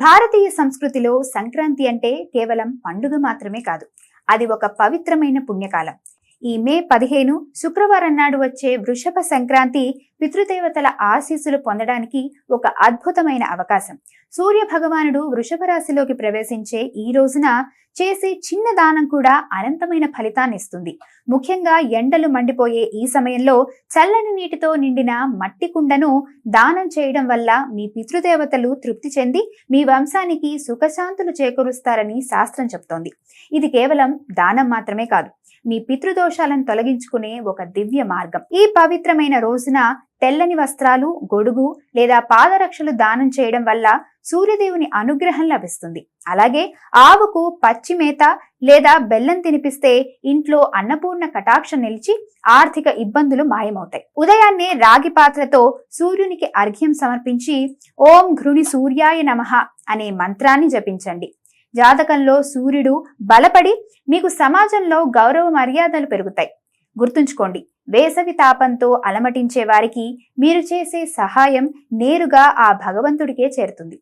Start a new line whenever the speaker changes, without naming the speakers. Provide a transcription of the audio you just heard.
భారతీయ సంస్కృతిలో సంక్రాంతి అంటే కేవలం పండుగ మాత్రమే కాదు, అది ఒక పవిత్రమైన పుణ్యకాలం. ఈ మే 15 శుక్రవారం నాడు వచ్చే వృషభ సంక్రాంతి పితృదేవతల ఆశీస్సులు పొందడానికి ఒక అద్భుతమైన అవకాశం. సూర్య భగవానుడు వృషభ రాశిలోకి ప్రవేశించే ఈ రోజున చేసే చిన్న దానం కూడా అనంతమైన ఫలితాన్ని ఇస్తుంది. ముఖ్యంగా ఎండలు మండిపోయే ఈ సమయంలో చల్లని నీటితో నిండిన మట్టి కుండను దానం చేయడం వల్ల మీ పితృదేవతలు తృప్తి చెంది మీ వంశానికి సుఖశాంతులు చేకూరుస్తారని శాస్త్రం చెప్తోంది. ఇది కేవలం దానం మాత్రమే కాదు, మీ పితృదోషాలను తొలగించుకునే ఒక దివ్య మార్గం. ఈ పవిత్రమైన రోజున తెల్లని వస్త్రాలు, గొడుగు లేదా పాదరక్షలు దానం చేయడం వల్ల సూర్యదేవుని అనుగ్రహం లభిస్తుంది. అలాగే ఆవుకు పచ్చి మేత లేదా బెల్లం తినిపిస్తే ఇంట్లో అన్నపూర్ణ కటాక్షం నిలిచి ఆర్థిక ఇబ్బందులు మాయమవుతాయి. ఉదయాన్నే రాగి పాత్రతో సూర్యునికి అర్ఘ్యం సమర్పించి ఓం ఘృణి సూర్యాయ నమః అనే మంత్రాన్ని జపించండి. జాతకంలో సూర్యుడు బలపడి మీకు సమాజంలో గౌరవ మర్యాదలు పెరుగుతాయి. గుర్తుంచుకోండి, వేసవి తాపంతో అలమటించే వారికి మీరు చేసే సహాయం నేరుగా ఆ భగవంతుడికే చేరుతుంది.